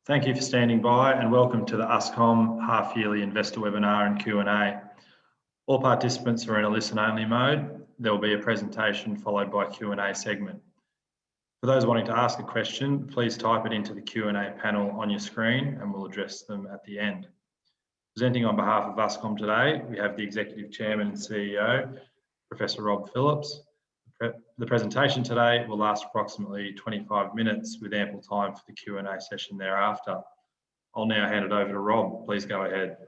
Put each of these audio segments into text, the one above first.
Thank you for standing by and welcome to the Uscom half-yearly investor webinar and Q&A. All participants are in a listen-only mode. There will be a presentation followed by a Q&A segment. For those wanting to ask a question, please type it into the Q&A panel on your screen and we'll address them at the end. Presenting on behalf of Uscom today, we have the Executive Chairman and CEO, Professor Rob Phillips. The presentation today will last approximately 25 minutes with ample time for the Q&A session thereafter. I'll now hand it over to Rob. Please go ahead.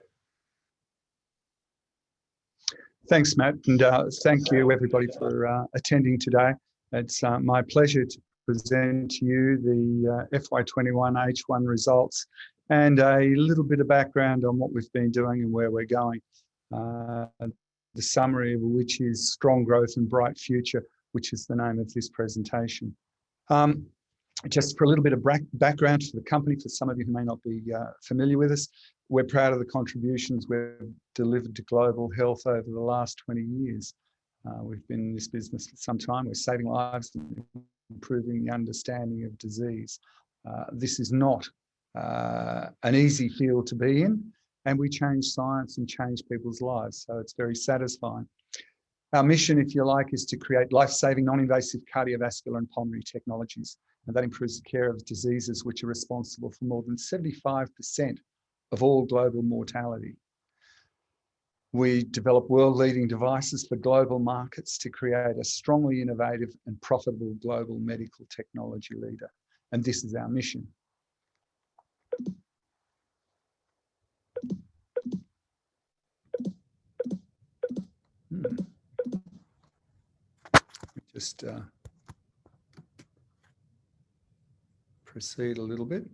Thanks, Matt, and thank you everybody for attending today. It's my pleasure to present to you the FY21 H1 results and a little bit of background on what we've been doing and where we're going. The summary of which is Strong Growth and Bright Future, which is the name of this presentation. Just for a little bit of background for the company, for some of you who may not be familiar with us, we're proud of the contributions we've delivered to global health over the last 20 years. We've been in this business for some time. We're saving lives and improving the understanding of disease. This is not an easy field to be in, and we change science and change people's lives, so it's very satisfying. Our mission, if you like, is to create life-saving, non-invasive cardiovascular and pulmonary technologies, and that improves the care of diseases which are responsible for more than 75% of all global mortality. We develop world-leading devices for global markets to create a strongly innovative and profitable global medical technology leader, and this is our mission. Just proceed a little bit.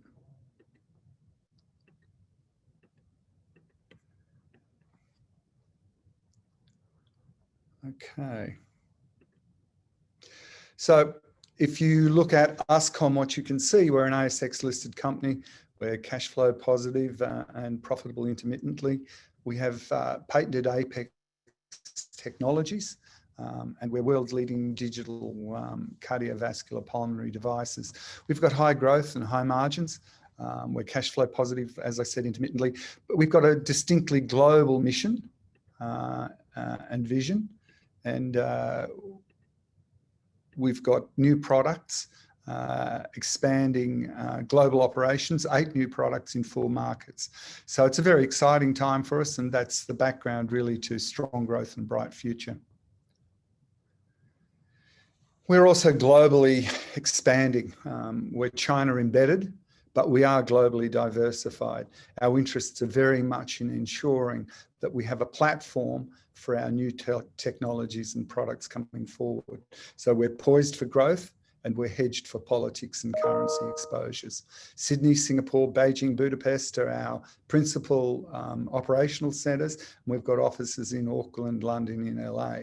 Okay. So if you look at Uscom, what you can see, we're an ASX listed company. We're cash flow positive and profitable intermittently. We have patented Apex technologies. And we're world's leading digital cardiovascular pulmonary devices. We've got high growth and high margins. We're cash flow positive, as I said, intermittently, but we've got a distinctly global mission and vision. And we've got new products, expanding global operations, 8 new products in 4 markets. So it's a very exciting time for us, and that's the background really to Strong Growth and Bright Future. We're also globally expanding. We're China embedded, but we are globally diversified. Our interests are very much in ensuring that we have a platform for our new technologies and products coming forward. So we're poised for growth and we're hedged for politics and currency exposures. Sydney, Singapore, Beijing, Budapest are our principal operational centres. We've got offices in Auckland, London, in LA.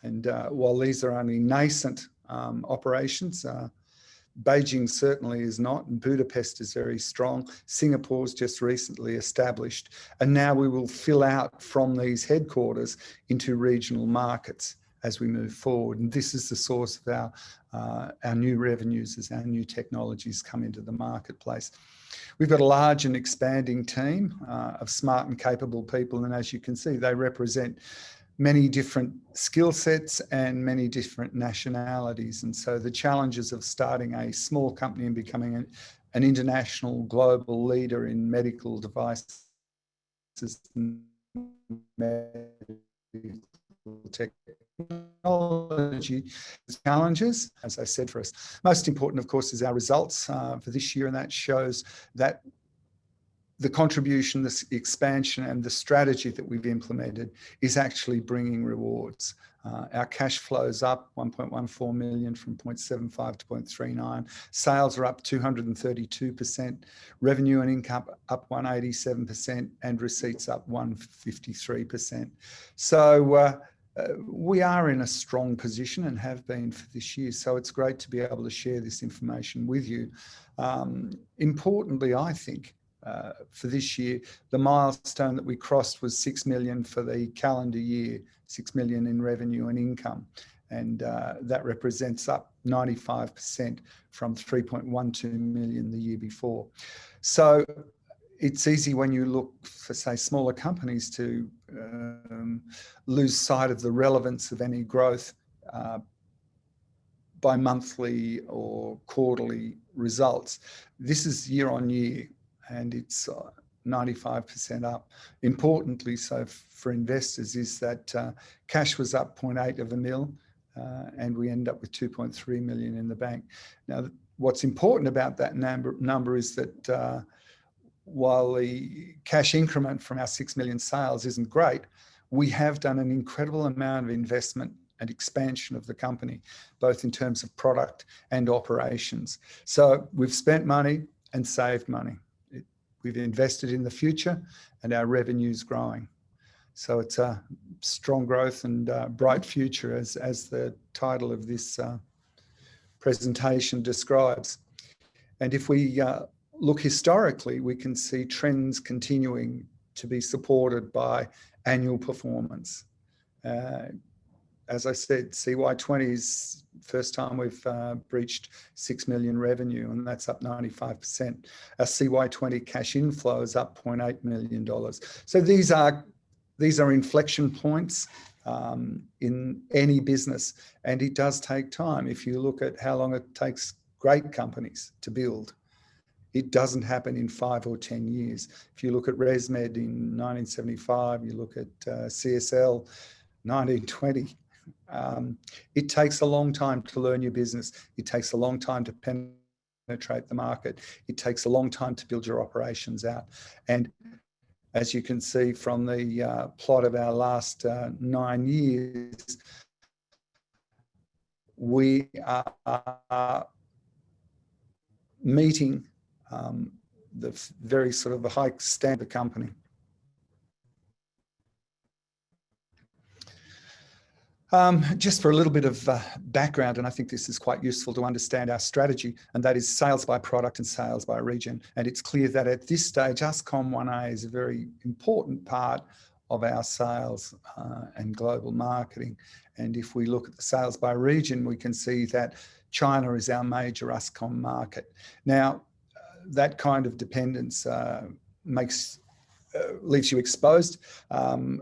And while these are only nascent operations, Beijing certainly is not, and Budapest is very strong. Singapore's just recently established, and now we will fill out from these headquarters into regional markets as we move forward. And this is the source of our new revenues as our new technologies come into the marketplace. We've got a large and expanding team of smart and capable people, and as you can see, they represent many different skill sets and many different nationalities. And so the challenges of starting a small company and becoming an international global leader in medical devices and medical technology challenges, as I said, for us. Most important, of course, is our results for this year, and that shows that the contribution, the expansion and the strategy that we've implemented is actually bringing rewards. Our cash flows up 1.14 million from 0.75 to 0.39. Sales are up 232%. Revenue and income up 187% and receipts up 153%. So we are in a strong position and have been for this year. So it's great to be able to share this information with you. Importantly, I think, for this year, the milestone that we crossed was 6 million for the calendar year, 6 million in revenue and income. and that represents up 95% from 3.12 million the year before. So it's easy when you look for, say, smaller companies to lose sight of the relevance of any growth by monthly or quarterly results. This is year on year, and it's 95% up. Importantly, so for investors, is that cash was up 0.8 of a mil, and we end up with 2.3 million in the bank. Now, what's important about that number is that while the cash increment from our 6 million sales isn't great, we have done an incredible amount of investment and expansion of the company, both in terms of product and operations. So we've spent money and saved money. We've invested in the future, and our revenue's growing. So it's a strong growth and bright future, as the title of this presentation describes. And if we look historically, we can see trends continuing to be supported by annual performance. As I said, CY20 is first time we've breached 6 million revenue, and that's up 95%. Our CY20 cash inflow is up $0.8 million. So these are inflection points in any business, and it does take time. If you look at how long it takes great companies to build, it doesn't happen in 5 or 10 years. If you look at ResMed in 1975, you look at CSL 1920, it takes a long time to learn your business. It takes a long time to penetrate the market. It takes a long time to build your operations out. And as you can see from the plot of our last 9 years, we are meeting the very sort of a high standard company. Just for a little bit of background, and I think this is quite useful to understand our strategy, and that is sales by product and sales by region. And it's clear that at this stage, Uscom 1A is a very important part of our sales and global marketing. And if we look at the sales by region, we can see that China is our major Uscom market. Now, that kind of dependence leaves you exposed.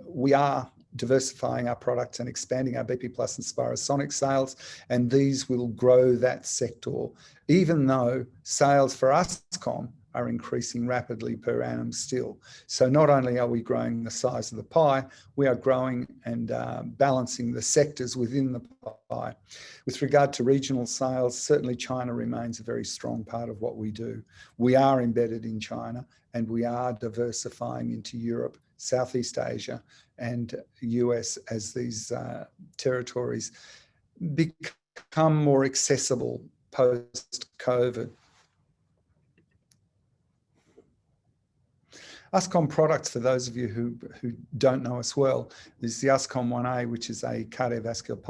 We are diversifying our products and expanding our BP Plus and Spirosonic sales, and these will grow that sector, even though sales for Uscom are increasing rapidly per annum still. So not only are we growing the size of the pie, we are growing and balancing the sectors within the pie. With regard to regional sales, certainly China remains a very strong part of what we do. We are embedded in China, and we are diversifying into Europe, Southeast Asia, and US as these territories become more accessible post-COVID. Uscom products, for those of you who don't know us well, is the Uscom 1A, which is a cardiovascular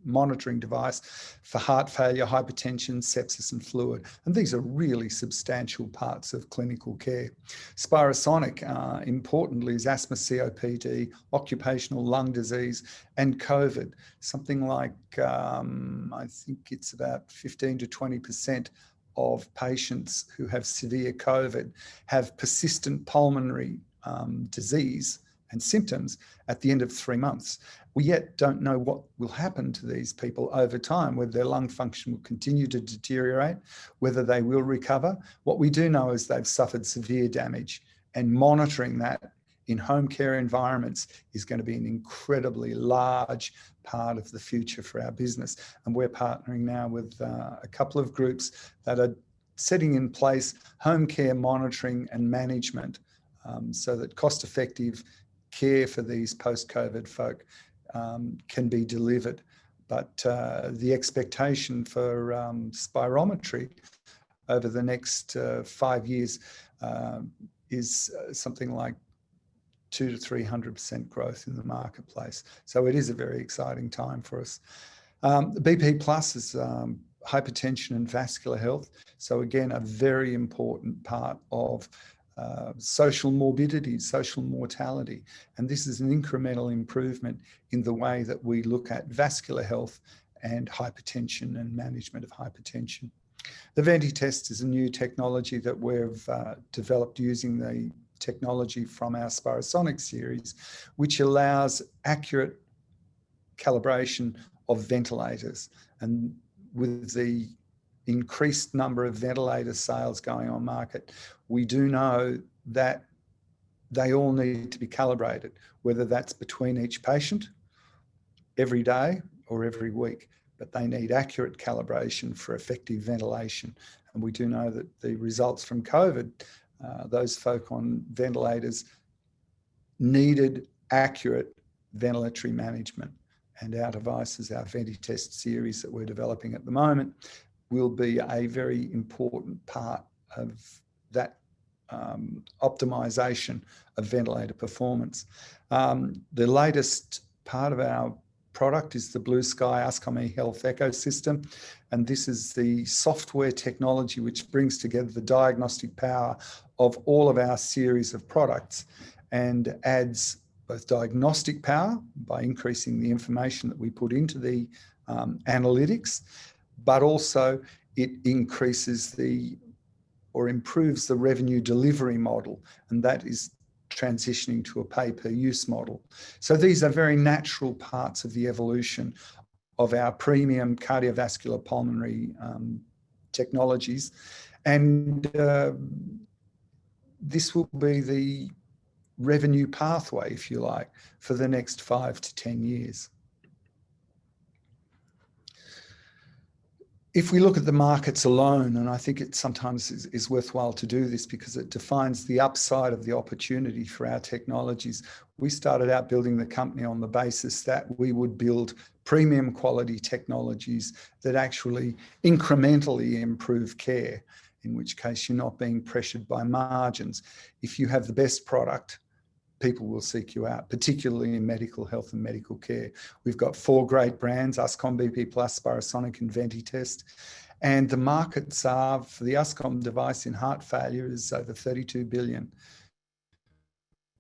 monitoring device for heart failure, hypertension, sepsis, and fluid. And these are really substantial parts of clinical care. Spirosonic, importantly, is asthma, COPD, occupational lung disease, and COVID. Something like, I think it's about 15 to 20% of patients who have severe COVID have persistent pulmonary disease and symptoms at the end of 3 months. We yet don't know what will happen to these people over time, whether their lung function will continue to deteriorate, whether they will recover. What we do know is they've suffered severe damage, and monitoring that in home care environments is going to be an incredibly large part of the future for our business. And we're partnering now with a couple of groups that are setting in place home care monitoring and management so that cost-effective care for these post-COVID folk can be delivered. But the expectation for spirometry over the next 5 years is something like 200 to 300% growth in the marketplace. So it is a very exciting time for us. BP Plus is hypertension and vascular health. So again, a very important part of social morbidity, social mortality. And this is an incremental improvement in the way that we look at vascular health and hypertension and management of hypertension. The Venti-Test is a new technology that we've developed using the technology from our Spirosonic series, which allows accurate calibration of ventilators. And with the increased number of ventilator sales going on market, we do know that they all need to be calibrated, whether that's between each patient every day or every week, but they need accurate calibration for effective ventilation. And we do know that the results from COVID, those folk on ventilators needed accurate ventilatory management. And our devices, our Venti-Test series that we're developing at the moment, will be a very important part of that optimization of ventilator performance. The latest part of our product is the Blue Sky Uscom eHealth ecosystem. And this is the software technology which brings together the diagnostic power of all of our series of products and adds both diagnostic power by increasing the information that we put into the analytics, but also it increases or improves the revenue delivery model, and that is transitioning to a pay-per-use model. So these are very natural parts of the evolution of our premium cardiovascular pulmonary technologies. And this will be the revenue pathway, if you like, for the next 5 to 10 years. If we look at the markets alone, and I think it sometimes is worthwhile to do this because it defines the upside of the opportunity for our technologies. We started out building the company on the basis that we would build premium quality technologies that actually incrementally improve care, in which case you're not being pressured by margins. If you have the best product, people will seek you out, particularly in medical health and medical care. We've got 4 great brands, Uscom, BP+, Spirosonic and Venti-Test. And the markets are, for the Uscom device in heart failure, is over 32 billion.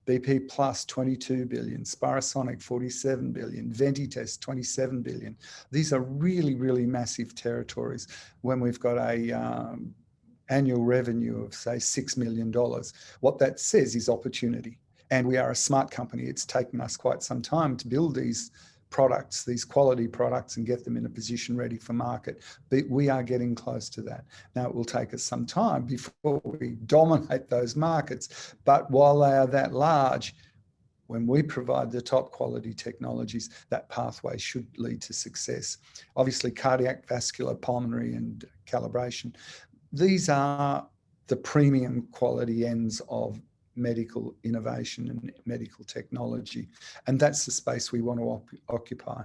BP Plus, 22 billion, Spirosonic, 47 billion, Venti-Test, 27 billion. These are really, really massive territories when we've got a annual revenue of, say, $6 million. What that says is opportunity. And we are a smart company. It's taken us quite some time to build these products, these quality products, and get them in a position ready for market. But we are getting close to that. Now, it will take us some time before we dominate those markets. But while they are that large, when we provide the top quality technologies, that pathway should lead to success. Obviously, cardiac, vascular, pulmonary, and calibration. These are the premium quality ends of medical innovation and medical technology. And that's the space we want to occupy.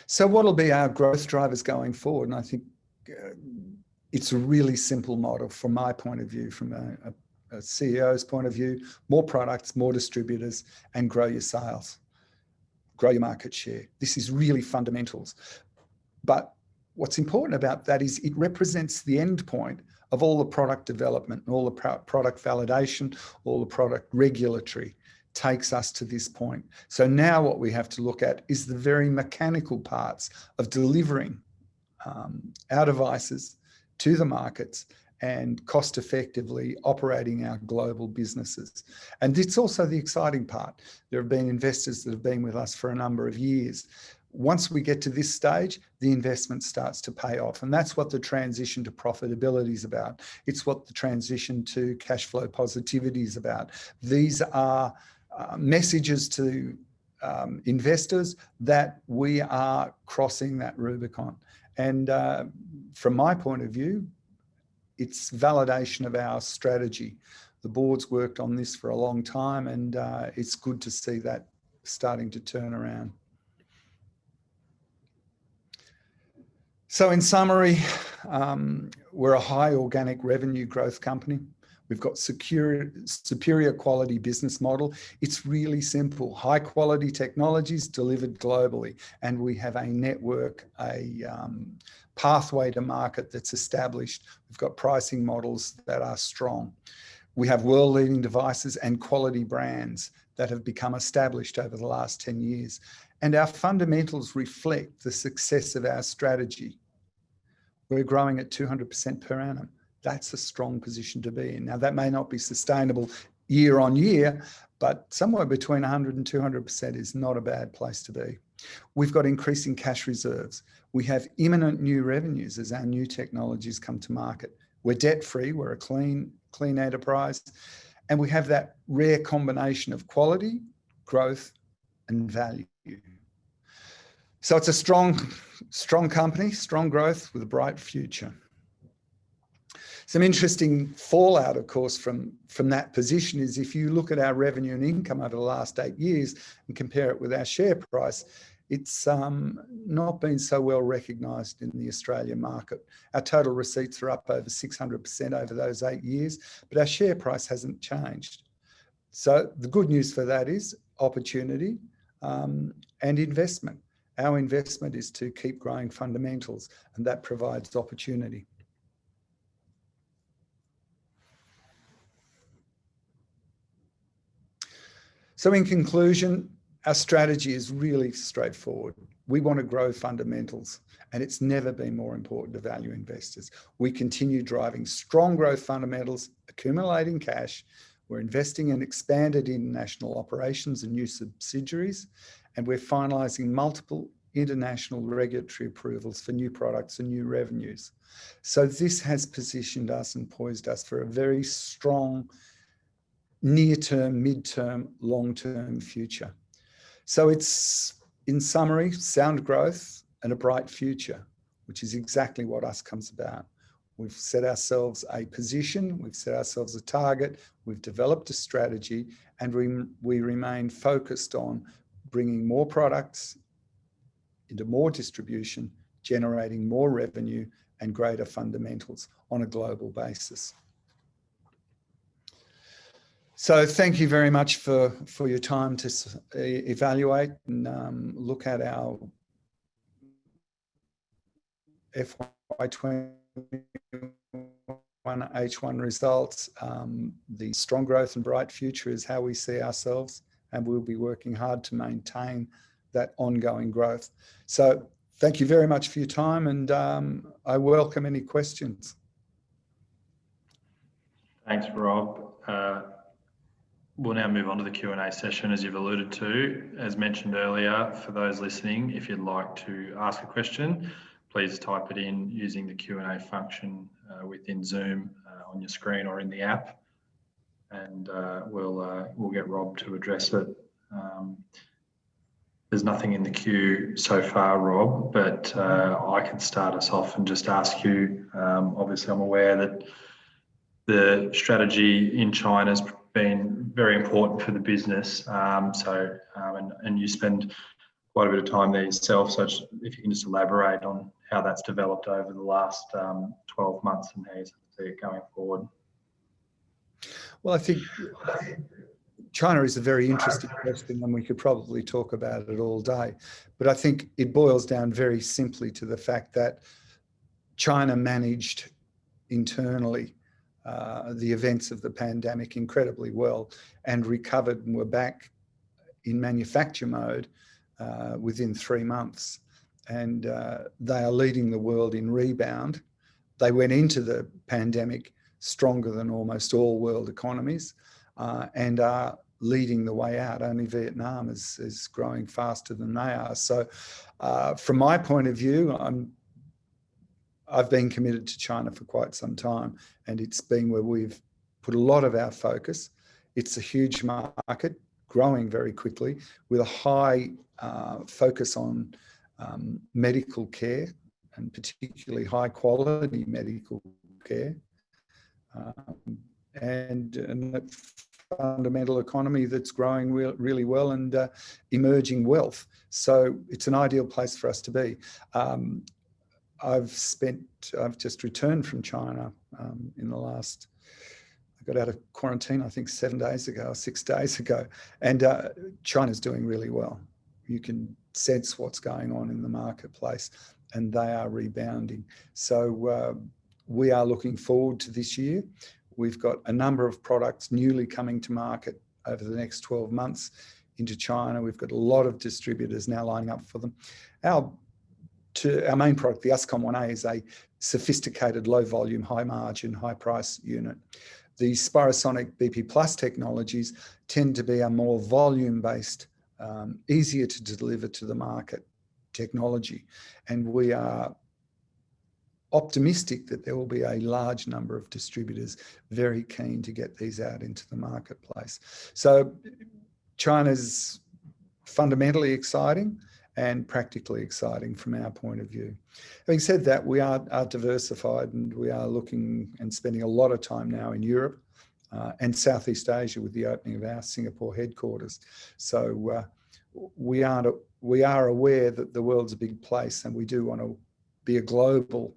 So what will be our growth drivers going forward? And I think it's a really simple model from my point of view, from a CEO's point of view: more products, more distributors, and grow your sales, grow your market share. This is really fundamentals. But what's important about that is it represents the end point of all the product development, all the product validation, all the product regulatory takes us to this point. So now what we have to look at is the very mechanical parts of delivering our devices to the markets and cost effectively operating our global businesses. And it's also the exciting part. There have been investors that have been with us for a number of years. Once we get to this stage, the investment starts to pay off. And that's what the transition to profitability is about. It's what the transition to cash flow positivity is about. These are messages to investors that we are crossing that Rubicon. And from my point of view, it's validation of our strategy. The board's worked on this for a long time, and it's good to see that starting to turn around. So in summary, we're a high organic revenue growth company. We've got superior quality business model. It's really simple. High quality technologies delivered globally. And we have a network, a pathway to market that's established. We've got pricing models that are strong. We have world-leading devices and quality brands that have become established over the last 10 years. And our fundamentals reflect the success of our strategy. We're growing at 200% per annum. That's a strong position to be in. Now, that may not be sustainable year on year, but somewhere between 100 and 200% is not a bad place to be. We've got increasing cash reserves. We have imminent new revenues as our new technologies come to market. We're debt-free, we're a clean enterprise, and we have that rare combination of quality, growth, and value. So it's a strong company, strong growth with a bright future. Some interesting fallout, of course, from that position is if you look at our revenue and income over the last 8 years and compare it with our share price, it's not been so well recognised in the Australian market. Our total receipts are up over 600% over those 8 years, but our share price hasn't changed. So the good news for that is opportunity and investment. Our investment is to keep growing fundamentals, and that provides opportunity. So in conclusion, our strategy is really straightforward. We want to grow fundamentals, and it's never been more important to value investors. We continue driving strong growth fundamentals, accumulating cash. We're investing in expanded international operations and new subsidiaries, and we're finalising multiple international regulatory approvals for new products and new revenues. So this has positioned us and poised us for a very strong near-term, mid-term, long-term future. So it's, in summary, sound growth and a bright future, which is exactly what Uscom's about. We've set ourselves a position, we've set ourselves a target, we've developed a strategy, and we remain focused on bringing more products into more distribution, generating more revenue and greater fundamentals on a global basis. So thank you very much for your time to evaluate and look at our FY21 H1 results. The strong growth and bright future is how we see ourselves, and we'll be working hard to maintain that ongoing growth. So thank you very much for your time, and I welcome any questions. Thanks, Rob. We'll now move on to the Q&A session, as you've alluded to. As mentioned earlier, for those listening, if you'd like to ask a question, please type it in using the Q&A function within Zoom on your screen or in the app, and we'll get Rob to address it. There's nothing in the queue so far, Rob, but I can start us off and just ask you, obviously I'm aware that the strategy in China's been very important for the business. And you spend quite a bit of time there yourself. So if you can just elaborate on how that's developed over the last 12 months and how you see it going forward. Well, I think China is a very interesting question, and we could probably talk about it all day. But I think it boils down very simply to the fact that China managed internally the events of the pandemic incredibly well and recovered, and were back in manufacture mode within 3 months. And they are leading the world in rebound. They went into the pandemic stronger than almost all world economies and are leading the way out. Only Vietnam is growing faster than they are. So from my point of view, I've been committed to China for quite some time, and it's been where we've put a lot of our focus. It's a huge market, growing very quickly, with a high focus on medical care, and particularly high quality medical care, and a fundamental economy that's growing really well, and emerging wealth. So it's an ideal place for us to be. I've just returned from China in the last, got out of quarantine, I think 7 days ago or 6 days ago, and China's doing really well. You can sense what's going on in the marketplace, and they are rebounding. So we are looking forward to this year. We've got a number of products newly coming to market over the next 12 months into China. We've got a lot of distributors now lining up for them. Our main product, the Uscom 1A, is a sophisticated, low volume, high margin, high price unit. The Spirosonic BP Plus technologies tend to be a more volume based, easier to deliver to the market technology. And we are optimistic that there will be a large number of distributors very keen to get these out into the marketplace. So China's fundamentally exciting and practically exciting from our point of view. Having said that, we are diversified, and we are looking and spending a lot of time now in Europe and Southeast Asia with the opening of our Singapore headquarters. So we are aware that the world's a big place, and we do want to be a global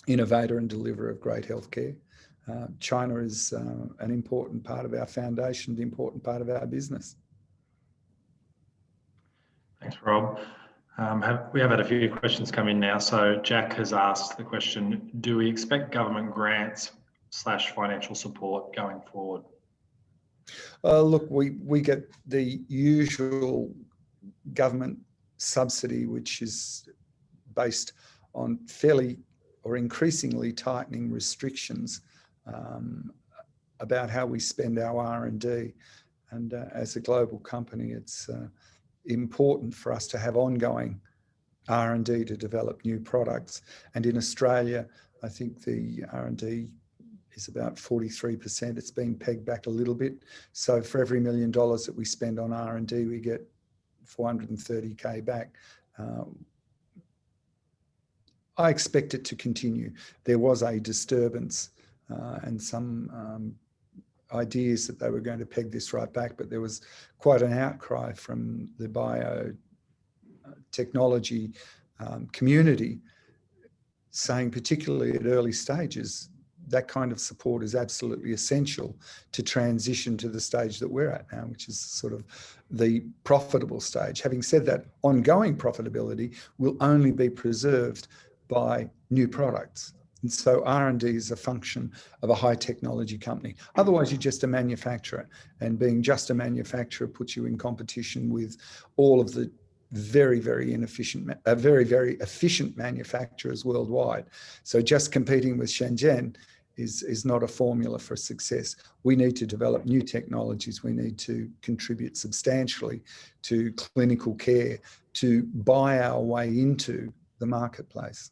innovator and deliverer of great healthcare. China is an important part of our foundation, an important part of our business. Thanks, Rob. We have had a few questions come in now. So Jack has asked the question, do we expect government grants / financial support going forward? Look, we get the usual government subsidy, which is based on fairly or increasingly tightening restrictions about how we spend our R&D. And as a global company, it's important for us to have ongoing R&D to develop new products. And in Australia, I think the R&D is about 43%. It's been pegged back a little bit. So for every $1 million that we spend on R&D, we get 430K back. I expect it to continue. There was a disturbance and some ideas that they were going to peg this right back, but there was quite an outcry from the biotechnology community saying, particularly at early stages, that kind of support is absolutely essential to transition to the stage that we're at now, which is sort of the profitable stage. Having said that, ongoing profitability will only be preserved by new products. And so R&D is a function of a high technology company. Otherwise, you're just a manufacturer, and being just a manufacturer puts you in competition with all of the very, very efficient manufacturers worldwide. So just competing with Shenzhen is not a formula for success. We need to develop new technologies. We need to contribute substantially to clinical care to buy our way into the marketplace.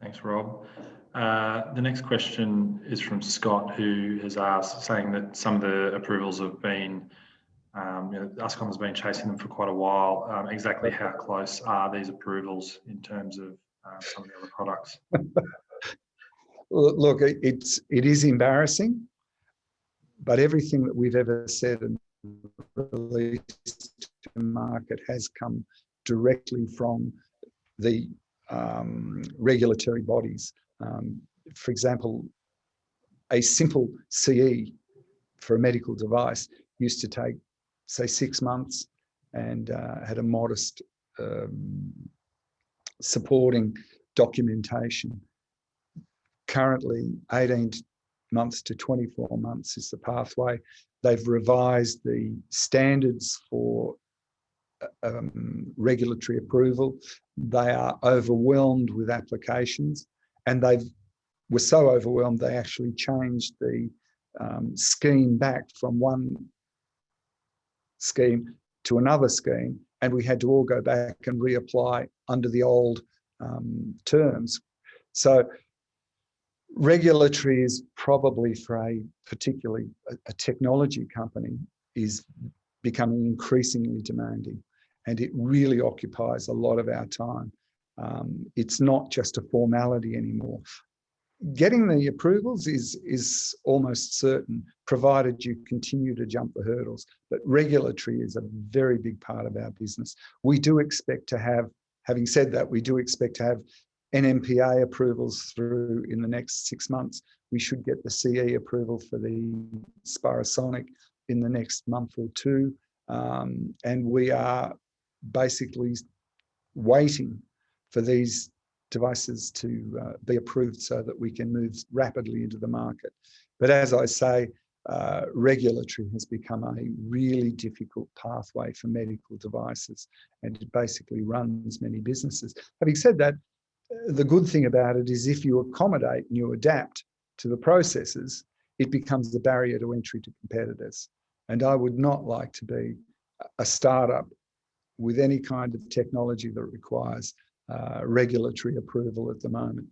Thanks, Rob. The next question is from Scott, who has asked, saying that some of the approvals have been, Uscom has been chasing them for quite a while. Exactly how close are these approvals in terms of some of the other products? Look, it is embarrassing, but everything that we've ever said and released to the market has come directly from the regulatory bodies. For example, a simple CE for a medical device used to take, say, 6 months and had a modest supporting documentation. Currently, 18 months to 24 months is the pathway. They've revised the standards for regulatory approval. They are overwhelmed with applications, and they were so overwhelmed they actually changed the scheme back from one scheme to another scheme, and we had to all go back and reapply under the old terms. So regulatory is probably, for particularly a technology company, is becoming increasingly demanding, and it really occupies a lot of our time. It's not just a formality anymore. Getting the approvals is almost certain, provided you continue to jump the hurdles. But regulatory is a very big part of our business. We do expect to have, having said that, we do expect to have NMPA approvals through in the next 6 months. We should get the CE approval for the Spirosonic in the next month or two. And we are basically waiting for these devices to be approved so that we can move rapidly into the market. But as I say, regulatory has become a really difficult pathway for medical devices, and it basically runs many businesses. Having said that, the good thing about it is if you accommodate and you adapt to the processes, it becomes a barrier to entry to competitors. And I would not like to be a startup with any kind of technology that requires regulatory approval at the moment.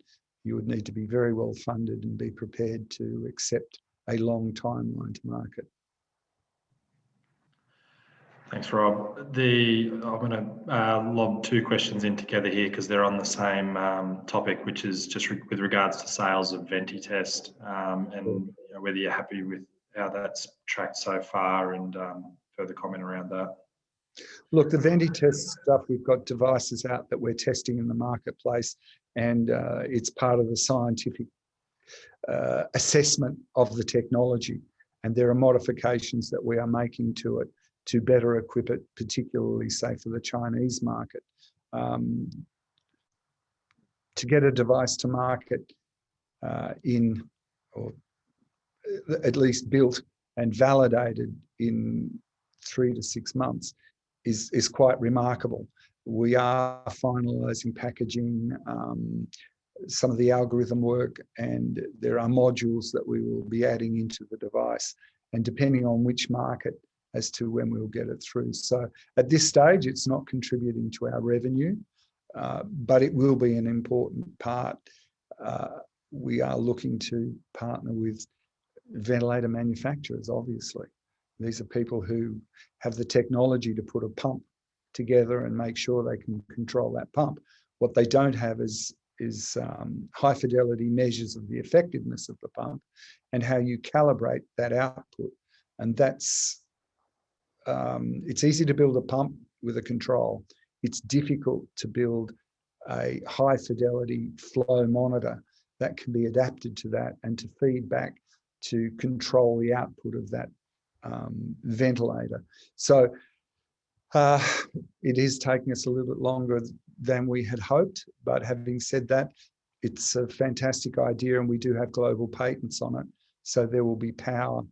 You would need to be very well funded and be prepared to accept a long timeline to market. Thanks, Rob. I'm going to lob two questions in together here because they're on the same topic, which is just with regards to sales of VentiTest and whether you're happy with how that's tracked so far, and further comment around that. Look, the VentiTest stuff, we've got devices out that we're testing in the marketplace, and it's part of the scientific assessment of the technology. And there are modifications that we are making to it to better equip it, particularly, say, for the Chinese market. To get a device to market or at least built and validated in 3 to 6 months is quite remarkable. We are finalising packaging, some of the algorithm work, and there are modules that we will be adding into the device, and depending on which market as to when we'll get it through. So at this stage, it's not contributing to our revenue, but it will be an important part. We are looking to partner with ventilator manufacturers, obviously. These are people who have the technology to put a pump together and make sure they can control that pump. What they don't have is high fidelity measures of the effectiveness of the pump and how you calibrate that output. And that's, it's easy to build a pump with a control. It's difficult to build a high fidelity flow monitor that can be adapted to that and to feed back to control the output of that ventilator. So it is taking us a little bit longer than we had hoped, but having said that, it's a fantastic idea, and we do have global patents on it. So there will be power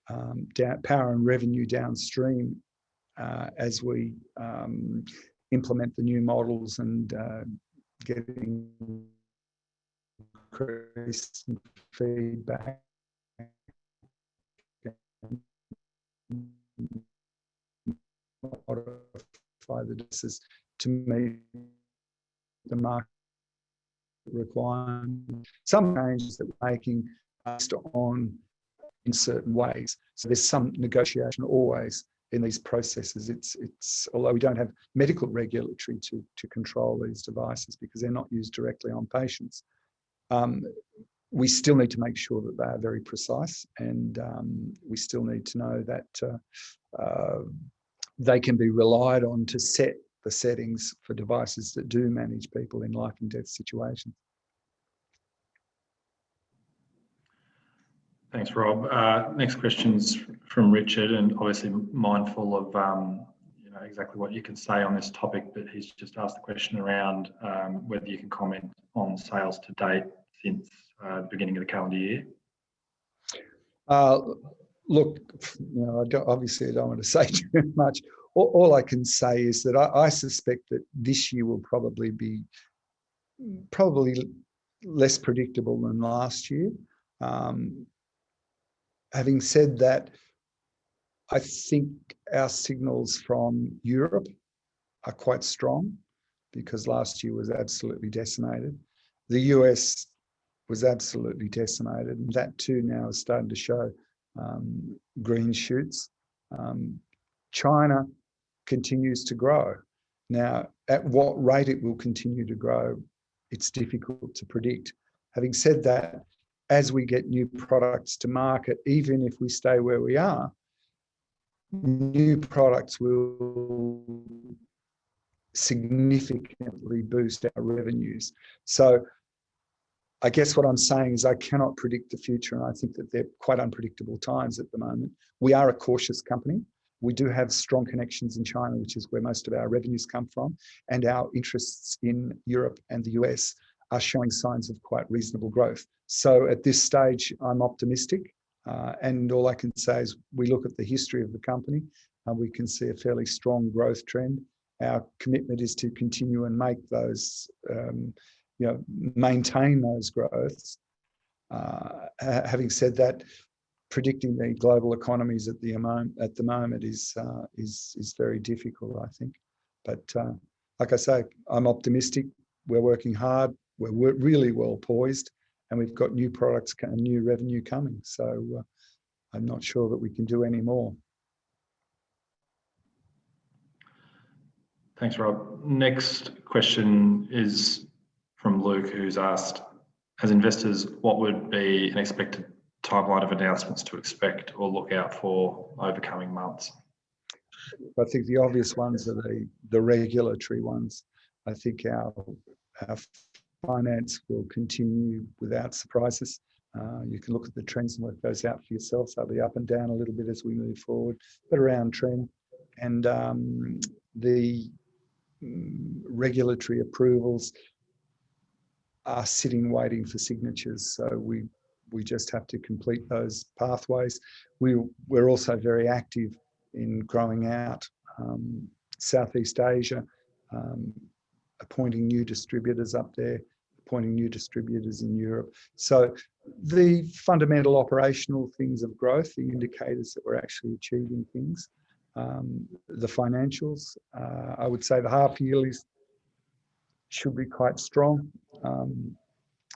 and revenue downstream as we implement the new models and getting increased feedback modify the doses to meet the market requirement. Some changes that we're making based on in certain ways. So there's some negotiation always in these processes. It's although we don't have medical regulatory to control these devices because they're not used directly on patients, we still need to make sure that they are very precise, and we still need to know that they can be relied on to set the settings for devices that do manage people in life and death situations. Thanks, Rob. Next question's from Richard, and obviously mindful of exactly what you can say on this topic, but he's just asked the question around whether you can comment on sales to date since the beginning of the calendar year. Look, obviously I don't want to say too much. All I can say is that I suspect that this year will probably be less predictable than last year. Having said that, I think our signals from Europe are quite strong because last year was absolutely decimated. The US was absolutely decimated, and that too now is starting to show green shoots. China continues to grow. Now, at what rate it will continue to grow, it's difficult to predict. Having said that, as we get new products to market, even if we stay where we are, new products will significantly boost our revenues. So I guess what I'm saying is I cannot predict the future, and I think that they're quite unpredictable times at the moment. We are a cautious company. We do have strong connections in China, which is where most of our revenues come from, and our interests in Europe and the US are showing signs of quite reasonable growth. So at this stage, I'm optimistic, and all I can say is we look at the history of the company, and we can see a fairly strong growth trend. Our commitment is to continue and make those, maintain those growths. Having said that, predicting the global economies at the moment is very difficult, I think. But like I say, I'm optimistic. We're working hard. We're really well poised, and we've got new products and new revenue coming. So I'm not sure that we can do any more. Thanks, Rob. Next question is from Luke, who's asked, as investors, what would be an expected timeline of announcements to expect or look out for over coming months? I think the obvious ones are the regulatory ones. I think our finance will continue without surprises. You can look at the trends and work those out for yourselves. They'll be up and down a little bit as we move forward, but around trend. And the regulatory approvals are sitting waiting for signatures. So we just have to complete those pathways. We're also very active in growing out Southeast Asia, appointing new distributors up there, appointing new distributors in Europe. So the fundamental operational things of growth, the indicators that we're actually achieving things, the financials, I would say the half yearlies should be quite strong.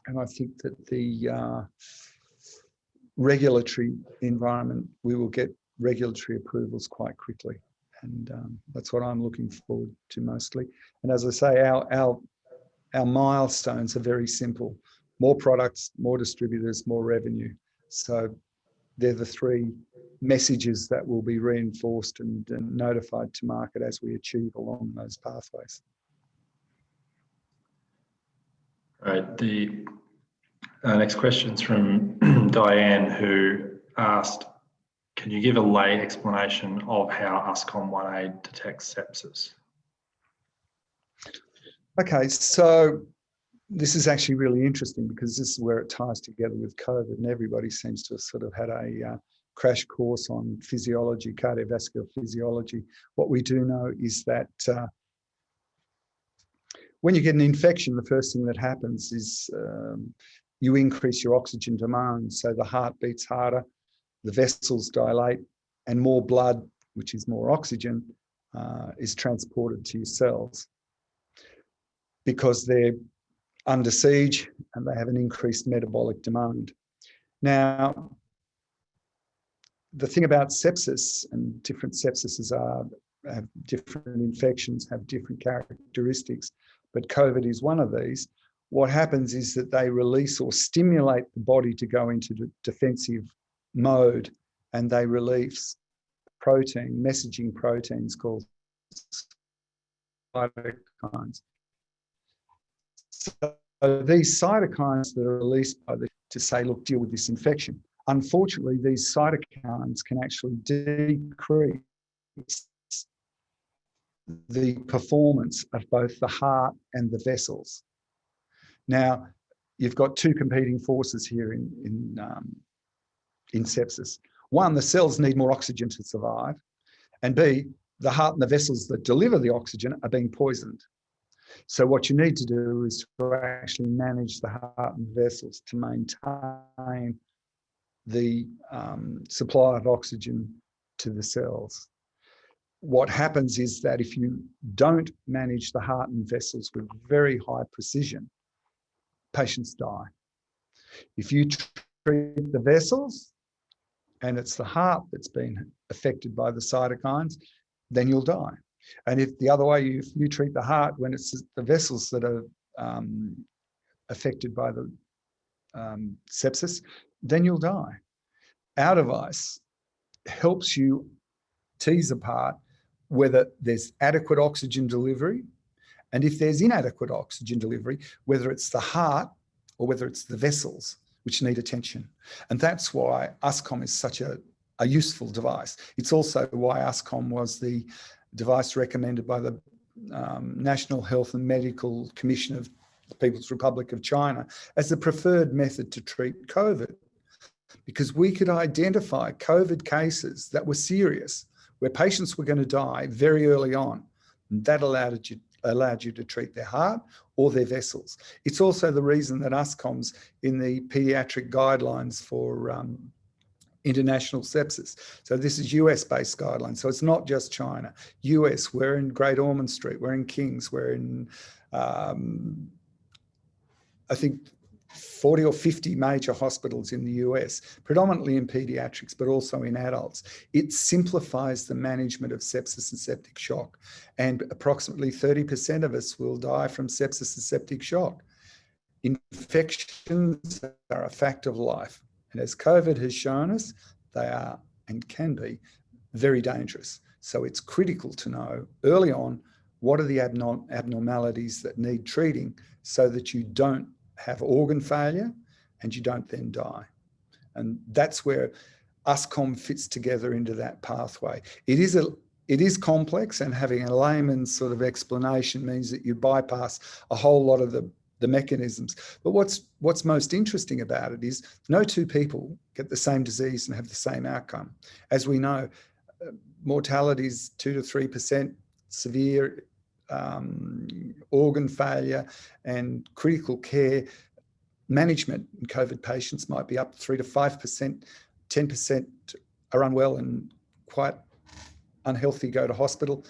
And I think that the regulatory environment, we will get regulatory approvals quite quickly. And that's what I'm looking forward to mostly. And as I say, our milestones are very simple. More products, more distributors, more revenue. So they're the three messages that will be reinforced and notified to market as we achieve along those pathways. Right. The next question's from Diane, who asked, can you give a lay explanation of how Uscom 1A detects sepsis? Okay, so this is actually really interesting because this is where it ties together with COVID, and everybody seems to have sort of had a crash course on physiology, cardiovascular physiology. What we do know is that when you get an infection, the first thing that happens is you increase your oxygen demand. So the heart beats harder, the vessels dilate, and more blood, which is more oxygen, is transported to your cells because they're under siege and they have an increased metabolic demand. Now, the thing about sepsis, and different sepsises have different infections, have different characteristics, but COVID is one of these. What happens is that they release or stimulate the body to go into defensive mode, and they release messaging proteins called cytokines. So these cytokines that are released to say, look, deal with this infection. Unfortunately, these cytokines can actually decrease the performance of both the heart and the vessels. Now, you've got two competing forces here in sepsis. One, the cells need more oxygen to survive, and B, the heart and the vessels that deliver the oxygen are being poisoned. So what you need to do is to actually manage the heart and vessels to maintain the supply of oxygen to the cells. What happens is that if you don't manage the heart and vessels with very high precision, patients die. If you treat the vessels and it's the heart that's been affected by the cytokines, then you'll die. And if the other way, if you treat the heart when it's the vessels that are affected by the sepsis, then you'll die. Our device helps you tease apart whether there's adequate oxygen delivery And if there's inadequate oxygen delivery, whether it's the heart or whether it's the vessels, which need attention. And that's why Uscom is such a useful device. It's also why Uscom was the device recommended by the National Health and Medical Commission of the People's Republic of China as the preferred method to treat COVID, because we could identify COVID cases that were serious, where patients were going to die very early on. And that allowed you to treat their heart or their vessels. It's also the reason that Uscom's in the pediatric guidelines for international sepsis. So this is US-based guidelines. So it's not just China. US, we're in Great Ormond Street, we're in King's, we're in, I think, 40 or 50 major hospitals in the US, predominantly in pediatrics, but also in adults. It simplifies the management of sepsis and septic shock. And approximately 30% of us will die from sepsis and septic shock. Infections are a fact of life. And as COVID has shown us, they are and can be very dangerous. So it's critical to know early on what are the abnormalities that need treating so that you don't have organ failure and you don't then die. And that's where Uscom fits together into that pathway. It is complex, and having a layman's sort of explanation means that you bypass a whole lot of the mechanisms. But what's most interesting about it is no two people get the same disease and have the same outcome. As we know, mortality is 2 to 3%, severe organ failure and critical care management in COVID patients might be up 3 to 5%, 10% are unwell and quite unhealthy, go to hospital.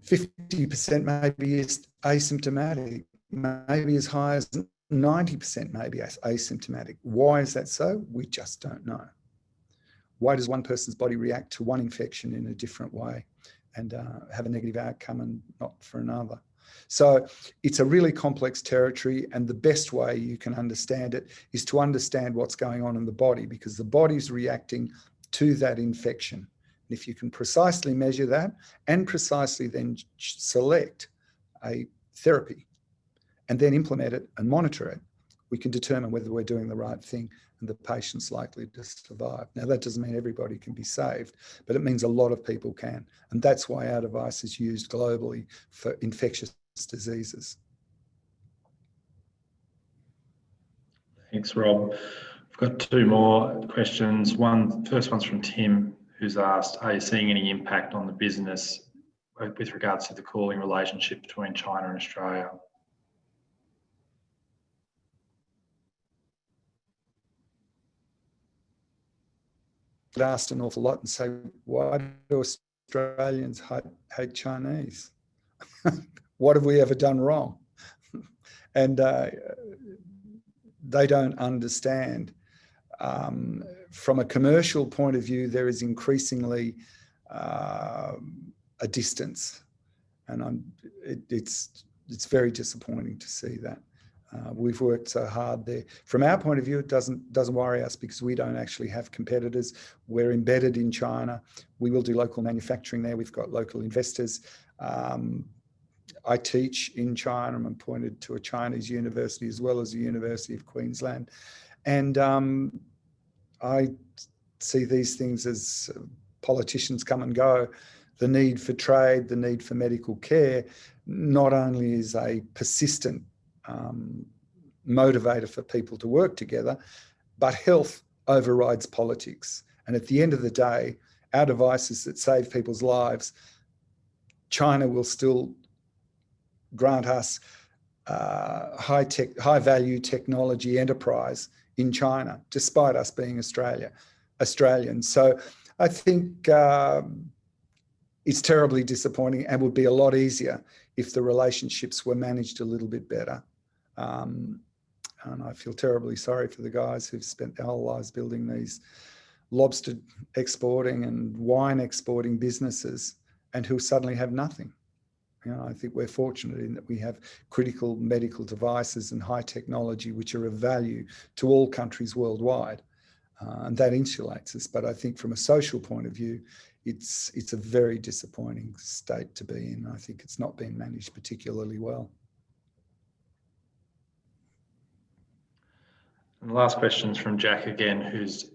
50% maybe is asymptomatic, maybe as high as 90% maybe asymptomatic. Why is that so? We just don't know. Why does one person's body react to one infection in a different way and have a negative outcome and not for another? So it's a really complex territory, and the best way you can understand it is to understand what's going on in the body, because the body's reacting to that infection. And if you can precisely measure that and precisely then select a therapy and then implement it and monitor it, we can determine whether we're doing the right thing and the patient's likely to survive. Now, that doesn't mean everybody can be saved, but it means a lot of people can. And that's why our device is used globally for infectious diseases. Thanks, Rob. I've got two more questions. First one's from Tim, who's asked, are you seeing any impact on the business with regards to the cooling relationship between China and Australia? Get asked an awful lot and say, why do Australians hate Chinese? What have we ever done wrong? And they don't understand. From a commercial point of view, there is increasingly a distance, and it's very disappointing to see that. We've worked so hard there. From our point of view, it doesn't worry us because we don't actually have competitors. We're embedded in China. We will do local manufacturing there. We've got local investors. I teach in China. I'm appointed to a Chinese university as well as the University of Queensland. And I see these things as politicians come and go. The need for trade, the need for medical care, not only is a persistent motivator for people to work together, but health overrides politics. And at the end of the day, our devices that save people's lives, China will still grant us high value technology enterprise in China, despite us being Australian. So I think it's terribly disappointing and would be a lot easier if the relationships were managed a little bit better. And I feel terribly sorry for the guys who've spent their whole lives building these lobster exporting and wine exporting businesses and who suddenly have nothing. You know, I think we're fortunate in that we have critical medical devices and high technology which are of value to all countries worldwide. and that insulates us. But I think from a social point of view, it's a very disappointing state to be in. I think it's not being managed particularly well. And the last question's from Jack again, who's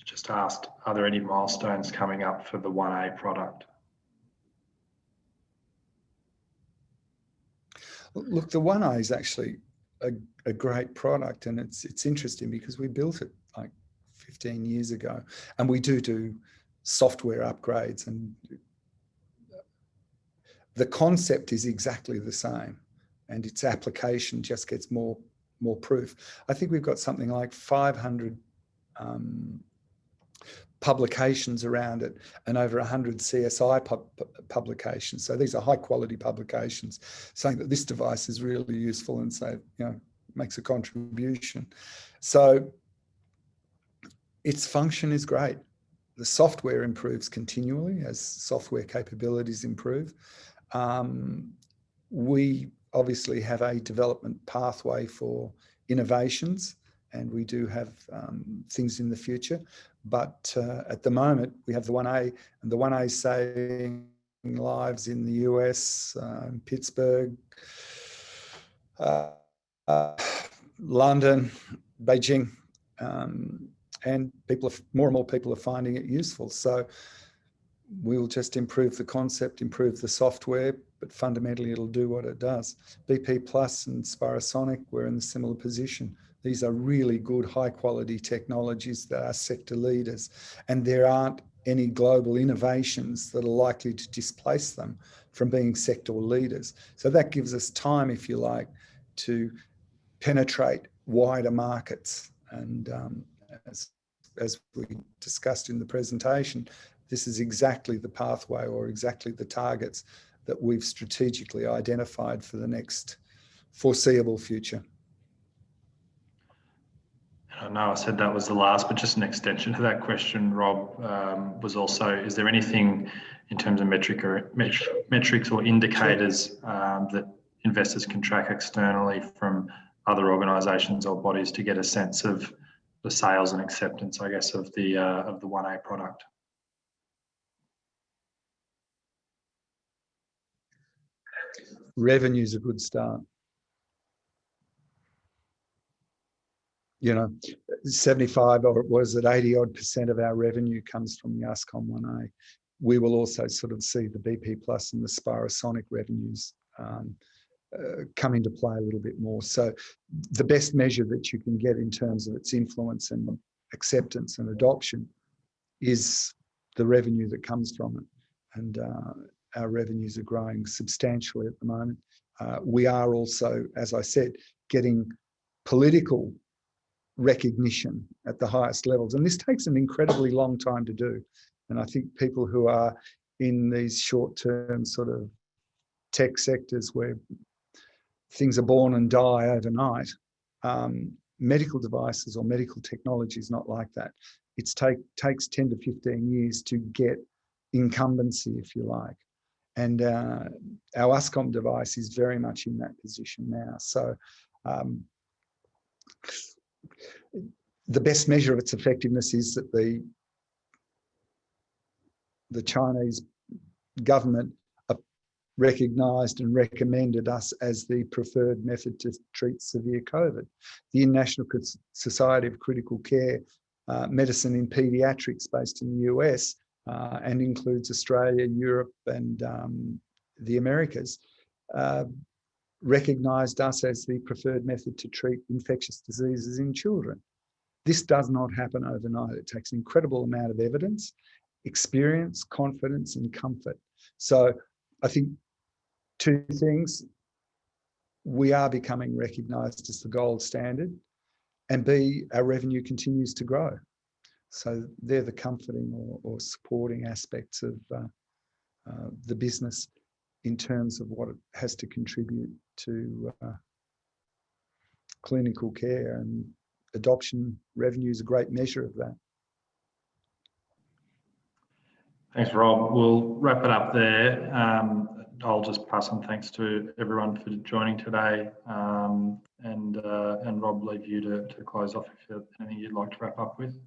just asked, are there any milestones coming up for the 1A product? Look, the 1A is actually a great product, and it's interesting because we built it like 15 years ago, and we do software upgrades, and the concept is exactly the same, and its application just gets more proof. I think we've got something like 500 publications around it and over 100 CSI publications. So these are high quality publications saying that this device is really useful and so, makes a contribution. So its function is great. The software improves continually as software capabilities improve. We obviously have a development pathway for innovations, and we do have things in the future. But at the moment, we have the 1A, and the 1A is saving lives in the US, Pittsburgh, London, Beijing, and more and more people are finding it useful. So we'll just improve the concept, improve the software, but fundamentally it'll do what it does. BP Plus and Spirosonic, we're in a similar position. These are really good, high quality technologies that are sector leaders, and there aren't any global innovations that are likely to displace them from being sector leaders. So that gives us time, if you like, to penetrate wider markets. And as we discussed in the presentation, this is exactly the pathway or exactly the targets that we've strategically identified for the next foreseeable future. I know I said that was the last, but just an extension to that question, Rob, was also, is there anything in terms of metrics or indicators that investors can track externally from other organisations or bodies to get a sense of the sales and acceptance, I guess, of the 1A product? Revenue's a good start. 75 or was it 80 odd % of our revenue comes from the Uscom 1A. We will also sort of see the BP Plus and the Spirosonic revenues come into play a little bit more. So the best measure that you can get in terms of its influence and acceptance and adoption is the revenue that comes from it. And our revenues are growing substantially at the moment. We are also, as I said, getting political recognition at the highest levels. And this takes an incredibly long time to do. And I think people who are in these short-term sort of tech sectors where things are born and die overnight, medical devices or medical technology is not like that. It takes 10 to 15 years to get incumbency, if you like. And our Uscom device is very much in that position now. So the best measure of its effectiveness is that the Chinese government recognised and recommended us as the preferred method to treat severe COVID. The International Society of Critical Care Medicine in Paediatrics, based in the US, and includes Australia, Europe, and the Americas, recognised us as the preferred method to treat infectious diseases in children. This does not happen overnight. It takes an incredible amount of evidence, experience, confidence, and comfort. So I think two things: we are becoming recognised as the gold standard, and B, our revenue continues to grow. So they're the comforting or supporting aspects of the business in terms of what it has to contribute to clinical care, and adoption revenue is a great measure of that. Thanks, Rob. We'll wrap it up there. I'll just pass on thanks to everyone for joining today. And Rob, leave you to close off if there's anything you'd like to wrap up with.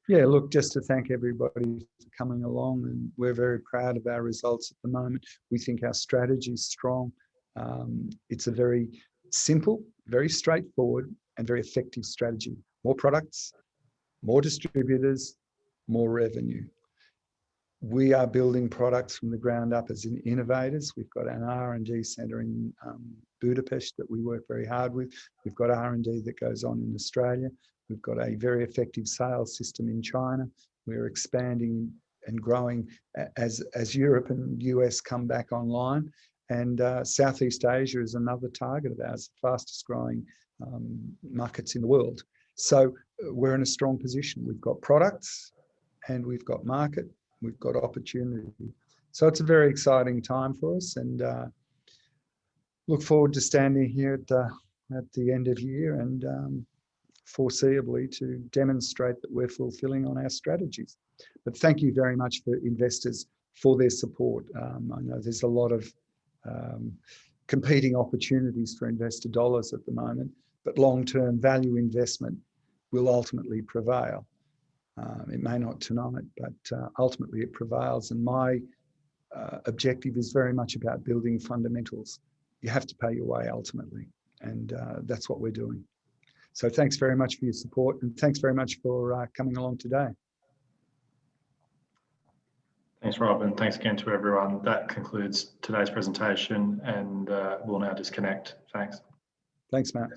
Yeah, look, just to thank everybody for coming along, and we're very proud of our results at the moment. We think our strategy is strong. It's a very simple, very straightforward, and very effective strategy. More products, more distributors, more revenue. We are building products from the ground up as innovators. We've got an R&D centre in Budapest that we work very hard with. We've got R&D that goes on in Australia. We've got a very effective sales system in China. We're expanding and growing as Europe and US come back online. And Southeast Asia is another target of ours, the fastest growing markets in the world. So we're in a strong position. We've got products and we've got market. We've got opportunity. So it's a very exciting time for us, and look forward to standing here at the end of year and foreseeably to demonstrate that we're fulfilling on our strategies. But thank you very much for investors for their support. I know there's a lot of competing opportunities for investor dollars at the moment, but long-term value investment will ultimately prevail. It may not tonight, but ultimately it prevails. And my objective is very much about building fundamentals. You have to pay your way ultimately, and that's what we're doing. So thanks very much for your support, and thanks very much for coming along today. Thanks, Rob, and thanks again to everyone. That concludes today's presentation, and we'll now disconnect. Thanks. Thanks, Matt.